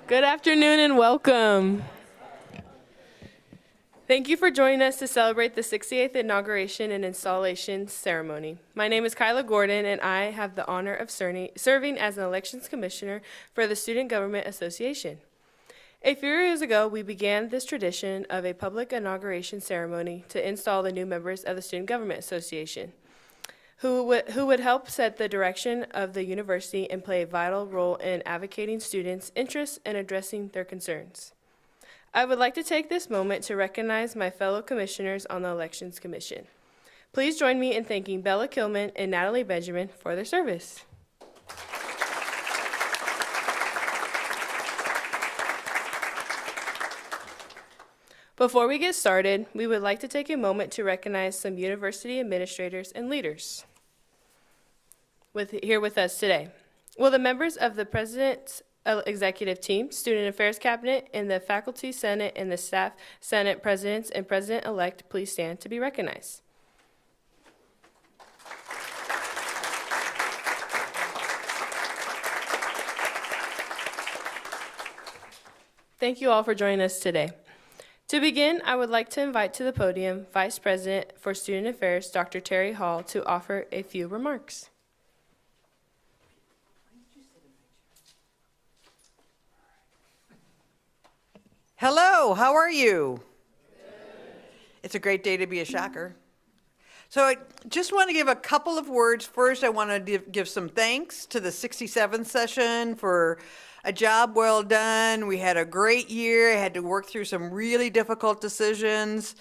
Good afternoon and welcome. Thank you for joining us to celebrate the 68th Inauguration and Installation Ceremony. My name is Kyla Gordon, and I have the honor of serving as an Elections Commissioner for the Student Government Association. A few years ago, we began this tradition of a public inauguration ceremony to install the new members of the Student Government Association, who would help set the direction of the university and play a vital role in advocating students' interests and addressing their concerns. I would like to take this moment to recognize my fellow commissioners on the Elections Commission. Please join me in thanking Bella Kilman and Natalie Benjamin for their service. Before we get started, we would like to take a moment to recognize some university administrators and leaders here with us today. Will the members of the President's Executive Team, Student Affairs Cabinet, and the Faculty Senate and the Staff Senate Presidents and President-elect please stand to be recognized? Thank you all for joining us today. To begin, I would like to invite to the podium Vice President for Student Affairs, Dr. Terry Hall, to offer a few remarks. Hello, how are you? It's a great day to be a shocker. So I just want to give a couple of words. First, I want to give some thanks to the 67th session for a job well done. We had a great year. I had to work through some really difficult decisions.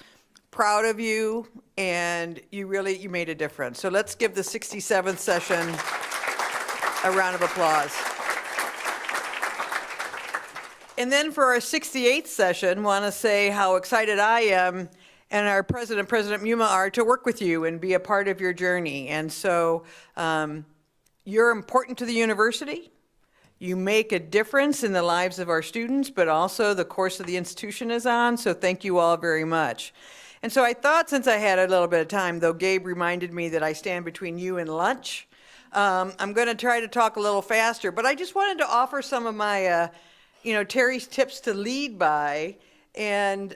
Proud of you, and you made a difference. So let's give the 67th session a round of applause. And then for our 68th session, want to say how excited I am and our President Muma are to work with you and be a part of your journey. And so you're important to the university. You make a difference in the lives of our students, but also the course of the institution is on. So thank you all very much. And so I thought, since I had a little bit of time, though Gabe reminded me that I stand between you and lunch, I'm going to try to talk a little faster. But I just wanted to offer some of my Terry's tips to lead by, and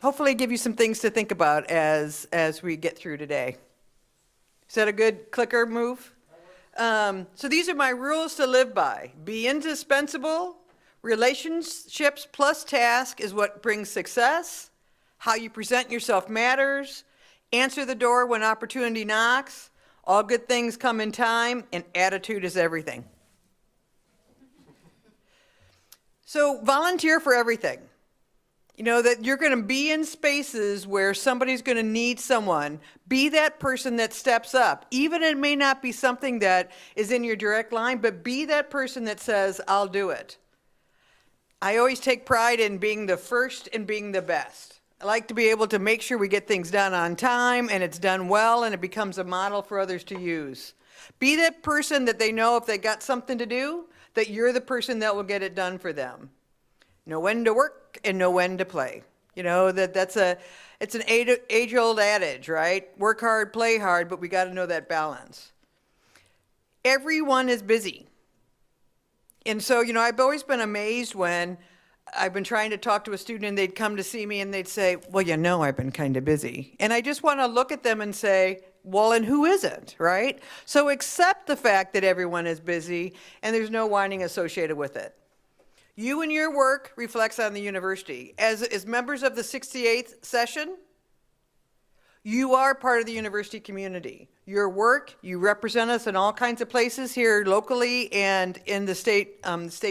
hopefully give you some things to think about as we get through today. Is that a good clicker move? So these are my rules to live by. Be indispensable. Relationships plus task is what brings success. How you present yourself matters. Answer the door when opportunity knocks. All good things come in time, and attitude is everything. So volunteer for everything. You know that you're going to be in spaces where somebody's going to need someone. Be that person that steps up. Even it may not be something that is in your direct line, but be that person that says, I'll do it. I always take pride in being the first and being the best. I like to be able to make sure we get things done on time and it's done well and it becomes a model for others to use. Be that person that they know if they got something to do, that you're the person that will get it done for them. Know when to work and know when to play. You know, it's an age-old adage, right? Work hard, play hard, but we got to know that balance. Everyone is busy. And so, I've always been amazed when I've been trying to talk to a student and they'd come to see me and they'd say, well, I've been kind of busy. And I just want to look at them and say, well, and who isn't, right? So accept the fact that everyone is busy and there's no whining associated with it. You and your work reflects on the university. As members of the 68th session, you are part of the university community. Your work, you represent us in all kinds of places here locally and in the state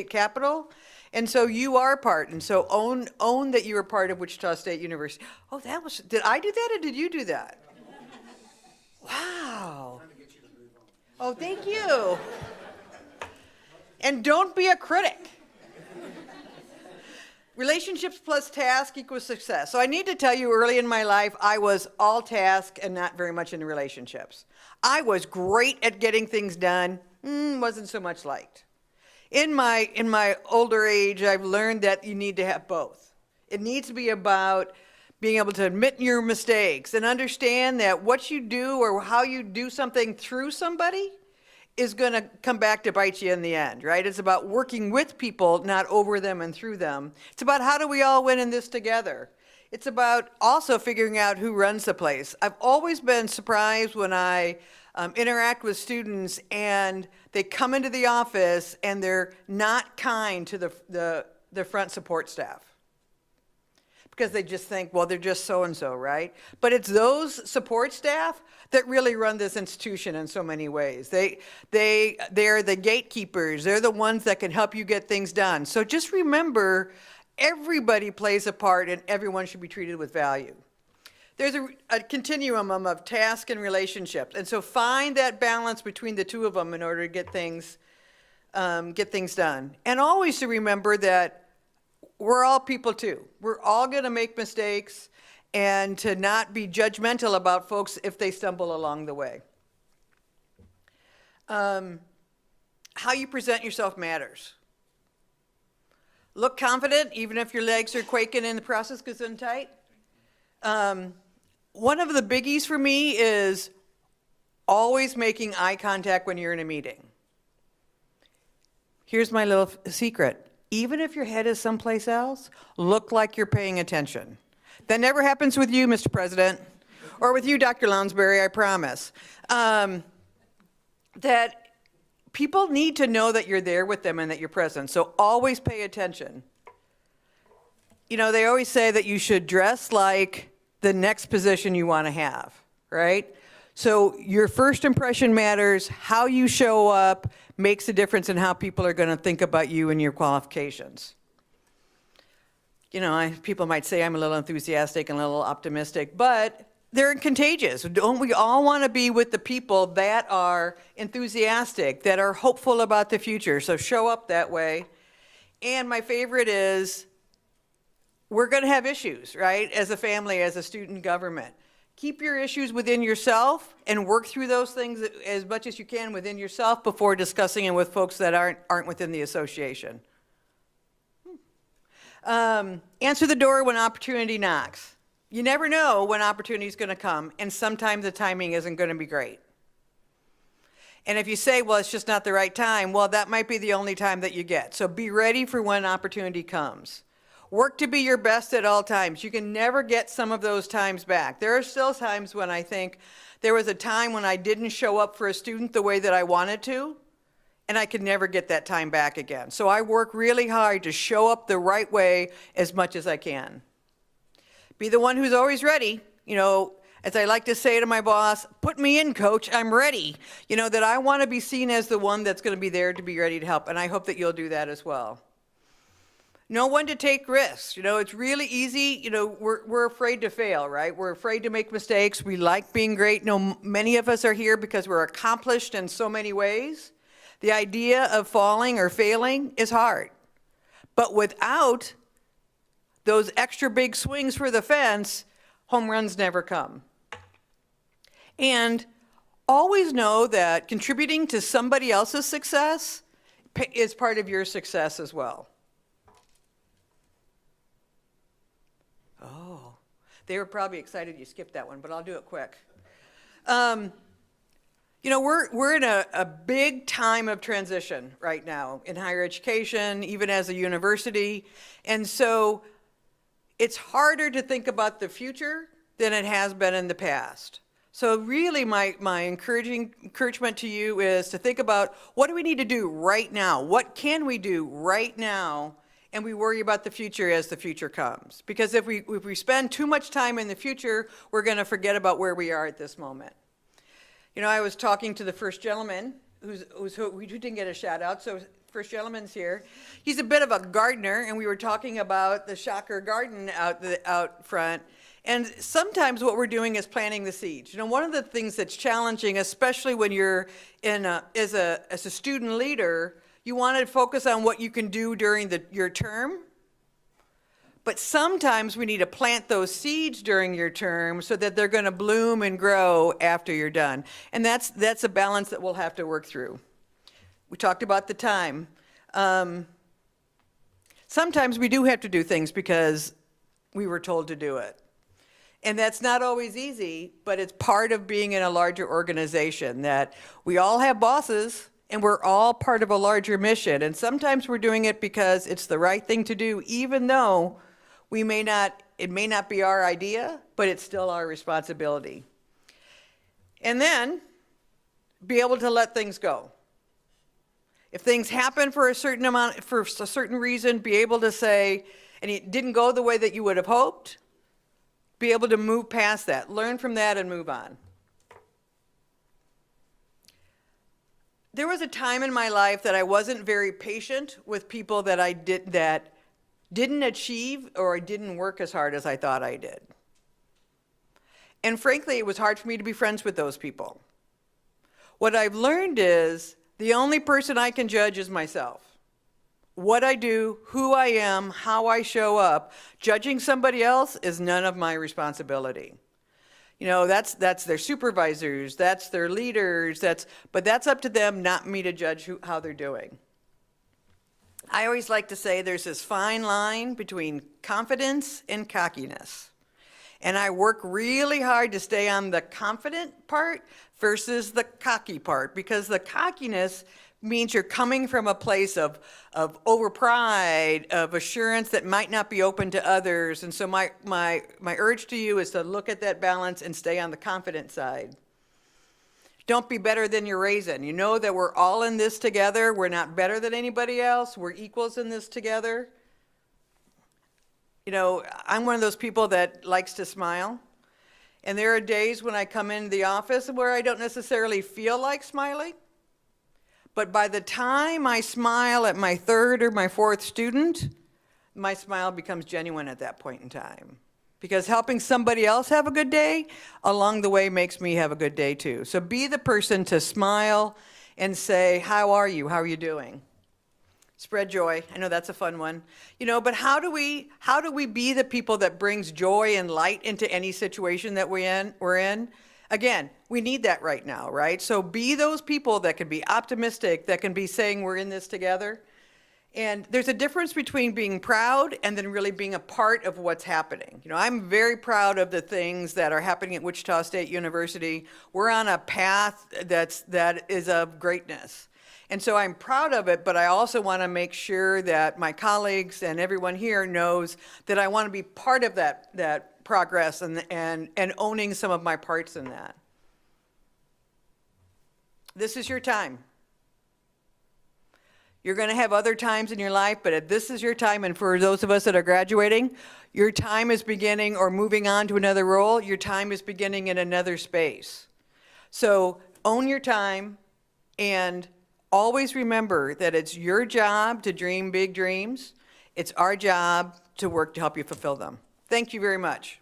capital. And so you are part, and so own that you are part of Wichita State University. Oh, did I do that or did you do that? Wow. Oh, thank you. And don't be a critic. Relationships plus task equals success. So I need to tell you, early in my life, I was all task and not very much into relationships. I was great at getting things done, wasn't so much liked. In my older age, I've learned that you need to have both. It needs to be about being able to admit your mistakes and understand that what you do or how you do something through somebody is going to come back to bite you in the end, right? It's about working with people, not over them and through them. It's about how do we all win in this together. It's about also figuring out who runs the place. I've always been surprised when I interact with students and they come into the office and they're not kind to the front support staff. Because they just think, well, they're just so-and-so, right? But it's those support staff that really run this institution in so many ways. They're the gatekeepers. They're the ones that can help you get things done. So just remember, everybody plays a part and everyone should be treated with value. There's a continuum of task and relationships. And so find that balance between the two of them in order to get things done. And always to remember that we're all people too. We're all going to make mistakes, and to not be judgmental about folks if they stumble along the way. How you present yourself matters. Look confident, even if your legs are quaking and the process goes in tight. One of the biggies for me is always making eye contact when you're in a meeting. Here's my little secret. Even if your head is someplace else, look like you're paying attention. That never happens with you, Mr. President, or with you, Dr. Lounsbury, I promise. That people need to know that you're there with them and that you're present, so always pay attention. You know, they always say that you should dress like the next position you want to have, right? So your first impression matters. How you show up makes a difference in how people are going to think about you and your qualifications. You know, people might say I'm a little enthusiastic and a little optimistic, but they're contagious. Don't we all want to be with the people that are enthusiastic, that are hopeful about the future? So show up that way. And my favorite is, we're going to have issues, right? As a family, as a student government. Keep your issues within yourself and work through those things as much as you can within yourself before discussing it with folks that aren't within the association. Answer the door when opportunity knocks. You never know when opportunity is going to come, and sometimes the timing isn't going to be great. And if you say, well, it's just not the right time, well, that might be the only time that you get. So be ready for when opportunity comes. Work to be your best at all times. You can never get some of those times back. There are still times when I think there was a time when I didn't show up for a student the way that I wanted to, and I could never get that time back again. So I work really hard to show up the right way as much as I can. Be the one who's always ready. You know, as I like to say to my boss, put me in, coach, I'm ready. You know, that I want to be seen as the one that's going to be there to be ready to help, and I hope that you'll do that as well. Know when to take risks. You know, it's really easy. You know, we're afraid to fail, right? We're afraid to make mistakes. We like being great. No, many of us are here because we're accomplished in so many ways. The idea of falling or failing is hard. But without those extra big swings for the fence, home runs never come. And always know that contributing to somebody else's success is part of your success as well. Oh, they were probably excited you skipped that one, but I'll do it quick. You know, we're in a big time of transition right now in higher education, even as a university. And so it's harder to think about the future than it has been in the past. So really my encouragement to you is to think about, what do we need to do right now? What can we do right now? And we worry about the future as the future comes. Because if we spend too much time in the future, we're going to forget about where we are at this moment. You know, I was talking to the first gentleman, who didn't get a shout out, so first gentleman's here. He's a bit of a gardener, and we were talking about the Shocker Garden out front. And sometimes what we're doing is planting the seeds. You know, one of the things that's challenging, especially when you're as a student leader, you want to focus on what you can do during your term. But sometimes we need to plant those seeds during your term so that they're going to bloom and grow after you're done. And that's a balance that we'll have to work through. We talked about the time. Sometimes we do have to do things because we were told to do it. And that's not always easy, but it's part of being in a larger organization, that we all have bosses and we're all part of a larger mission. And sometimes we're doing it because it's the right thing to do, even though it may not be our idea, but it's still our responsibility. And then be able to let things go. If things happen for a certain reason, be able to say, and it didn't go the way that you would have hoped, be able to move past that, learn from that and move on. There was a time in my life that I wasn't very patient with people that didn't achieve or didn't work as hard as I thought I did. And frankly, it was hard for me to be friends with those people. What I've learned is the only person I can judge is myself. What I do, who I am, how I show up. Judging somebody else is none of my responsibility. You know, that's their supervisors, that's their leaders, but that's up to them, not me to judge how they're doing. I always like to say there's this fine line between confidence and cockiness. And I work really hard to stay on the confident part versus the cocky part, because the cockiness means you're coming from a place of overpride, of assurance that might not be open to others. And so my urge to you is to look at that balance and stay on the confident side. Don't be better than you're raising. You know that we're all in this together. We're not better than anybody else. We're equals in this together. You know, I'm one of those people that likes to smile. And there are days when I come into the office where I don't necessarily feel like smiling. But by the time I smile at my third or my fourth student, my smile becomes genuine at that point in time. Because helping somebody else have a good day along the way makes me have a good day too. So be the person to smile and say, how are you? How are you doing? Spread joy. I know that's a fun one. You know, but how do we be the people that brings joy and light into any situation that we're in? Again, we need that right now, right? So be those people that can be optimistic, that can be saying we're in this together. And there's a difference between being proud and then really being a part of what's happening. You know, I'm very proud of the things that are happening at Wichita State University. We're on a path that is of greatness. And so I'm proud of it, but I also want to make sure that my colleagues and everyone here knows that I want to be part of that progress and owning some of my parts in that. This is your time. You're going to have other times in your life, but this is your time. And for those of us that are graduating, your time is beginning or moving on to another role. Your time is beginning in another space. So own your time and always remember that it's your job to dream big dreams. It's our job to work to help you fulfill them. Thank you very much.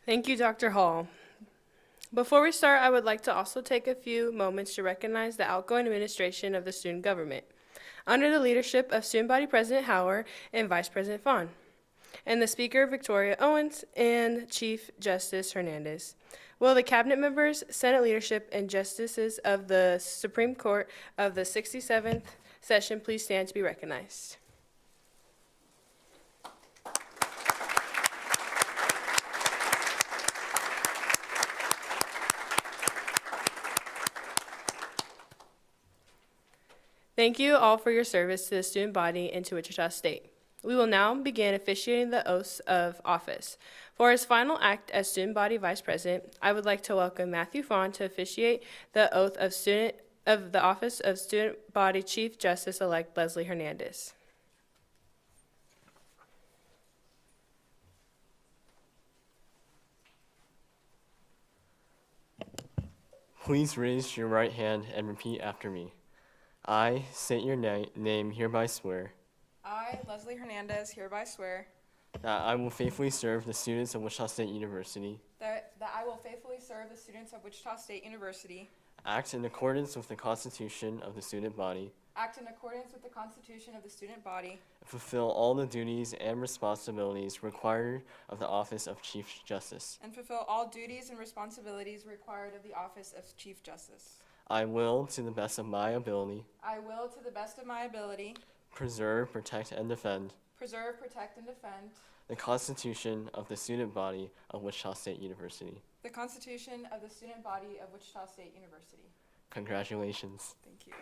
Thank you, Dr. Hall. Before we start, I would like to also take a few moments to recognize the outgoing administration of the student government, under the leadership of Student Body President Hauer and Vice President Fawn, and the Speaker Victoria Owens and Chief Justice Hernandez. Will the cabinet members, Senate leadership, and justices of the Supreme Court of the 67th session please stand to be recognized? Thank you all for your service to the student body and to Wichita State. We will now begin officiating the oaths of office. For his final act as student body vice president, I would like to welcome Matthew Fawn to officiate the oath of the office of student body Chief Justice-elect Leslie Hernandez. Please raise your right hand and repeat after me. I state your name, hereby swear I, Leslie Hernandez, hereby swear that I will faithfully serve the students of Wichita State University, that I will faithfully serve the students of Wichita State University, act in accordance with the Constitution of the student body, act in accordance with the Constitution of the student body, and fulfill all the duties and responsibilities required of the office of Chief Justice. and fulfill all duties and responsibilities required of the office of Chief Justice. I will, to the best of my ability, I will, to the best of my ability, preserve, protect, and defend preserve, protect, and defend the Constitution of the student body of Wichita State University. the Constitution of the student body of Wichita State University. Congratulations. Thank you.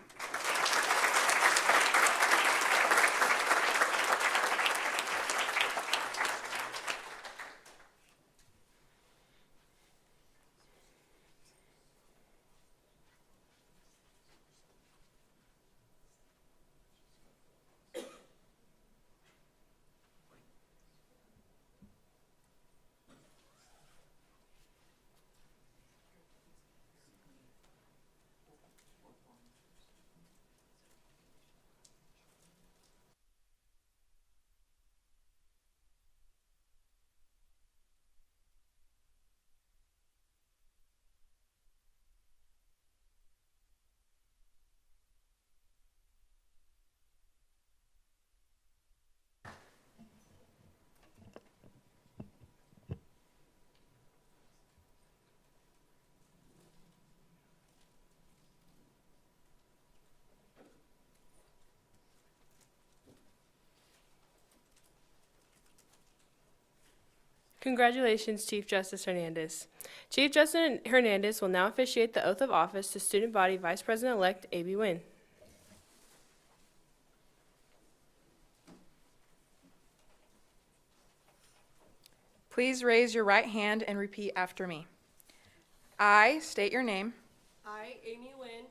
Congratulations, Chief Justice Hernandez. Chief Justice Hernandez will now officiate the oath of office to Student Body Vice President-elect Amy Nguyen. Please raise your right hand and repeat after me. I state your name, I, Amy Nguyen,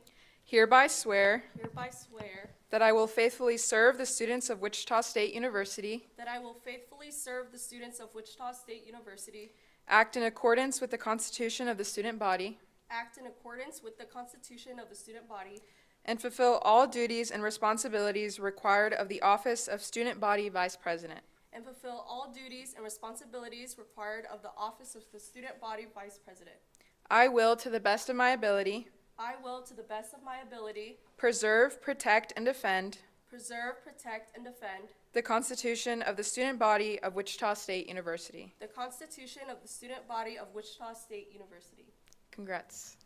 hereby swear hereby swear that I will faithfully serve the students of Wichita State University, that I will faithfully serve the students of Wichita State University, act in accordance with the Constitution of the student body, act in accordance with the Constitution of the student body, and fulfill all duties and responsibilities required of the office of Student Body Vice President. and fulfill all duties and responsibilities required of the office of the Student Body Vice President. I will, to the best of my ability, I will, to the best of my ability, preserve, protect, and defend preserve, protect, and defend the Constitution of the student body of Wichita State University. the Constitution of the Student Body of Wichita State University. Congrats.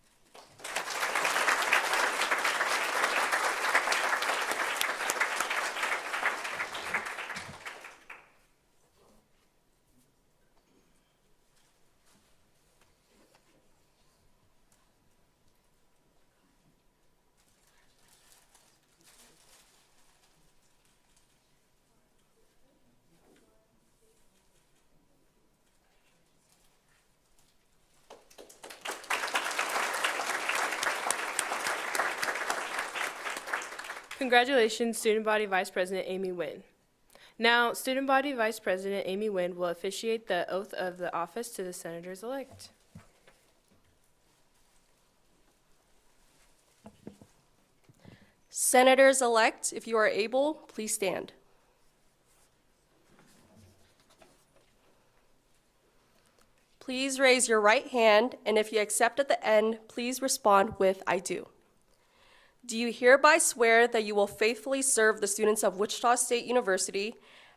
Congratulations, Student Body Vice President Amy Nguyen. Now, Student Body Vice President Amy Nguyen will officiate the oath of the office to the senators-elect. Senators-elect, if you are able, please stand. Please raise your right hand, and if you accept at the end, please respond with "I do." Do you hereby swear that you will faithfully serve the students of Wichita State University,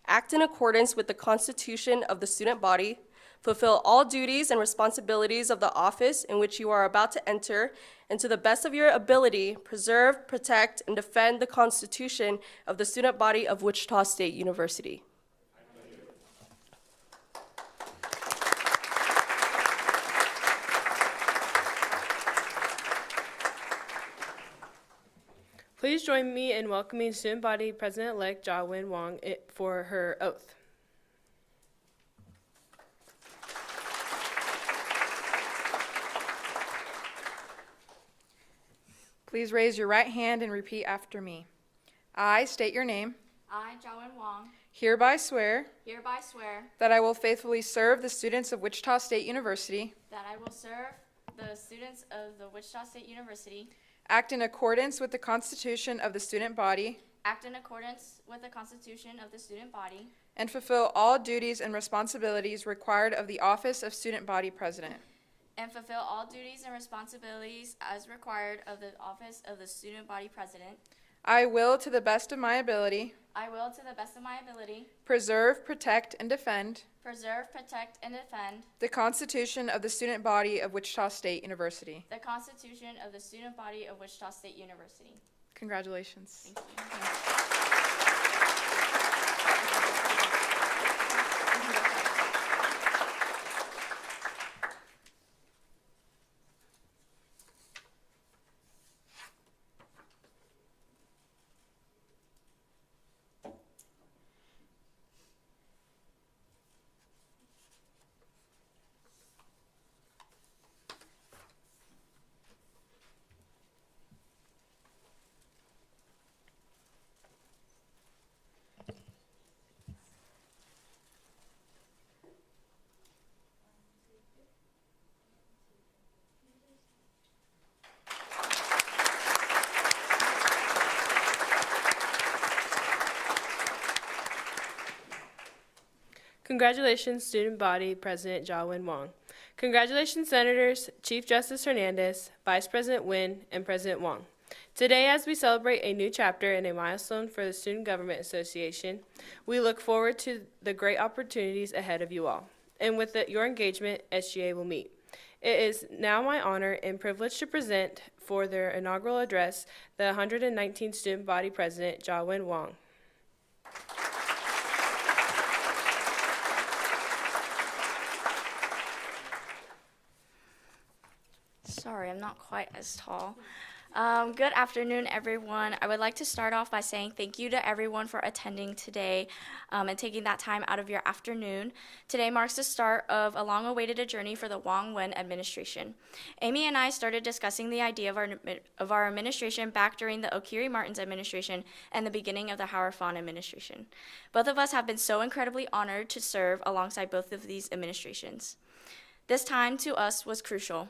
act in accordance with the Constitution of the student body, fulfill all duties and responsibilities of the office in which you are about to enter, and to the best of your ability, preserve, protect, and defend the Constitution of the student body of Wichita State University? Please join me in welcoming Student Body President-elect Ja-Win Wong for her oath. Please raise your right hand and repeat after me. I state your name, I, Ja-Win Wong, hereby swear hereby swear that I will faithfully serve the students of Wichita State University, that I will serve the students of the Wichita State University, act in accordance with the Constitution of the student body, act in accordance with the Constitution of the student body, and fulfill all duties and responsibilities required of the office of Student Body President. and fulfill all duties and responsibilities as required of the office of the student body president. I will, to the best of my ability, I will, to the best of my ability, preserve, protect, and defend preserve, protect, and defend the Constitution of the student body of Wichita State University. the Constitution of the student body of Wichita State University. Congratulations. Thank you. Congratulations, Student Body President Jawin Wong. Congratulations, Senators, Chief Justice Hernandez, Vice President Nguyen, and President Wong. Today, as we celebrate a new chapter and a milestone for the Student Government Association, we look forward to the great opportunities ahead of you all. And with your engagement, SGA will meet. It is now my honor and privilege to present for their inaugural address the 119th Student Body President, Jawin Wong. Sorry, I'm not quite as tall. Good afternoon, everyone. I would like to start off by saying thank you to everyone for attending today and taking that time out of your afternoon. Today marks the start of a long-awaited journey for the Wong-Wen administration. Amy and I started discussing the idea of our administration back during the O'Keefe Martin's administration and the beginning of the Howard Fawn administration. Both of us have been so incredibly honored to serve alongside both of these administrations. This time to us was crucial.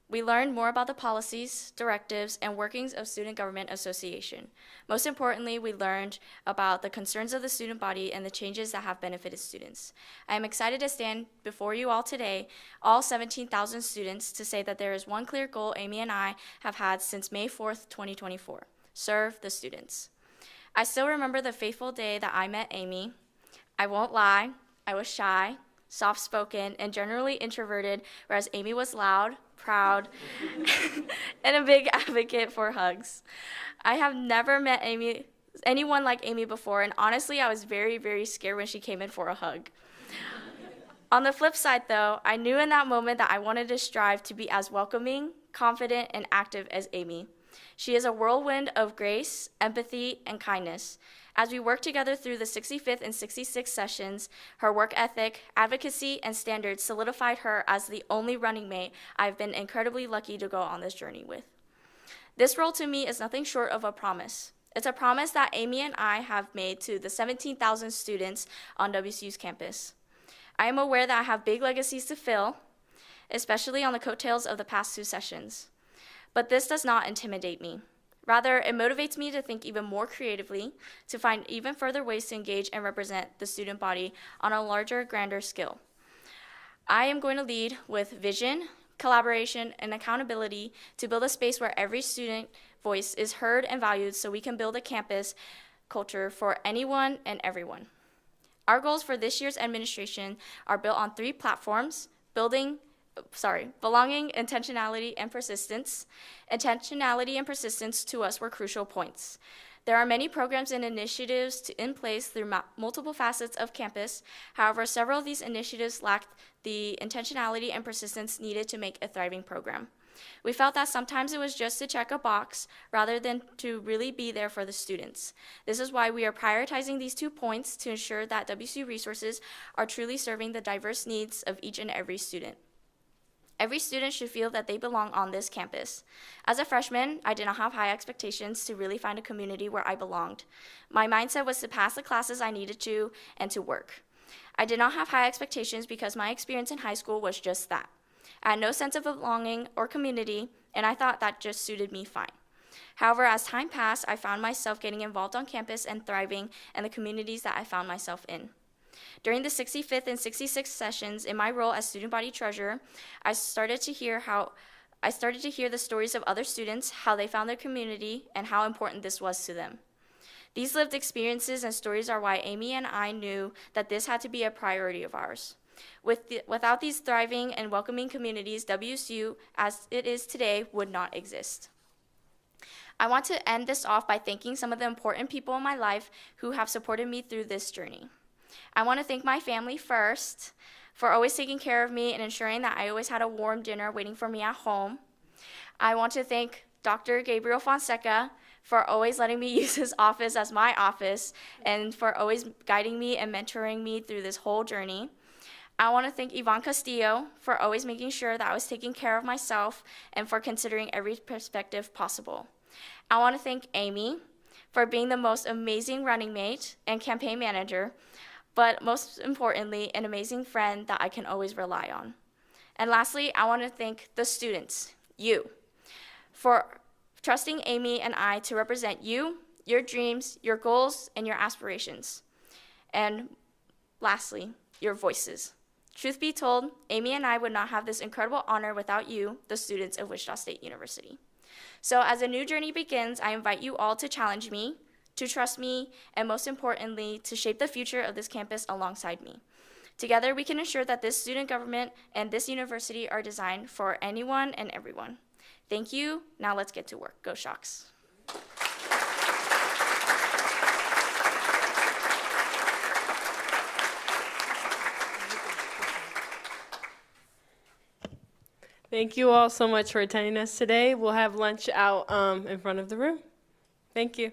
We learned more about the policies, directives, and workings of Student Government Association. Most importantly, we learned about the concerns of the student body and the changes that have benefited students. I am excited to stand before you all today, all 17,000 students, to say that there is one clear goal Amy and I have had since May 4th, 2024, serve the students. I still remember the fateful day that I met Amy. I won't lie, I was shy, soft-spoken, and generally introverted, whereas Amy was loud, proud, and a big advocate for hugs. I have never met anyone like Amy before, and honestly, I was very, very scared when she came in for a hug. On the flip side, though, I knew in that moment that I wanted to strive to be as welcoming, confident, and active as Amy. She is a whirlwind of grace, empathy, and kindness. As we worked together through the 65th and 66th sessions, her work ethic, advocacy, and standards solidified her as the only running mate I've been incredibly lucky to go on this journey with. This role to me is nothing short of a promise. It's a promise that Amy and I have made to the 17,000 students on WCU's campus. I am aware that I have big legacies to fill, especially on the coattails of the past two sessions. But this does not intimidate me. Rather, it motivates me to think even more creatively, to find even further ways to engage and represent the student body on a larger, grander scale. I am going to lead with vision, collaboration, and accountability to build a space where every student voice is heard and valued so we can build a campus culture for anyone and everyone. Our goals for this year's administration are built on 3 platforms: belonging, intentionality, and persistence. Intentionality and persistence to us were crucial points. There are many programs and initiatives in place through multiple facets of campus. However, several of these initiatives lacked the intentionality and persistence needed to make a thriving program. We felt that sometimes it was just to check a box rather than to really be there for the students. This is why we are prioritizing these 2 points to ensure that WCU resources are truly serving the diverse needs of each and every student. Every student should feel that they belong on this campus. As a freshman, I did not have high expectations to really find a community where I belonged. My mindset was to pass the classes I needed to and to work. I did not have high expectations because my experience in high school was just that. I had no sense of belonging or community, and I thought that just suited me fine. However, as time passed, I found myself getting involved on campus and thriving in the communities that I found myself in. During the 65th and 66th sessions, in my role as student body treasurer, I started to hear the stories of other students, how they found their community, and how important this was to them. These lived experiences and stories are why Amy and I knew that this had to be a priority of ours. Without these thriving and welcoming communities, WCU, as it is today, would not exist. I want to end this off by thanking some of the important people in my life who have supported me through this journey. I want to thank my family first for always taking care of me and ensuring that I always had a warm dinner waiting for me at home. I want to thank Dr. Gabriel Fonseca for always letting me use his office as my office and for always guiding me and mentoring me through this whole journey. I want to thank Yvonne Castillo for always making sure that I was taking care of myself and for considering every perspective possible. I want to thank Amy for being the most amazing running mate and campaign manager, but most importantly, an amazing friend that I can always rely on. And lastly, I want to thank the students, you, for trusting Amy and I to represent you, your dreams, your goals, and your aspirations. And lastly, your voices. Truth be told, Amy and I would not have this incredible honor without you, the students of Wichita State University. So as a new journey begins, I invite you all to challenge me, to trust me, and most importantly, to shape the future of this campus alongside me. Together, we can ensure that this student government and this university are designed for anyone and everyone. Thank you. Now let's get to work. Go Shocks. Thank you all so much for attending us today. We'll have lunch out in front of the room. Thank you.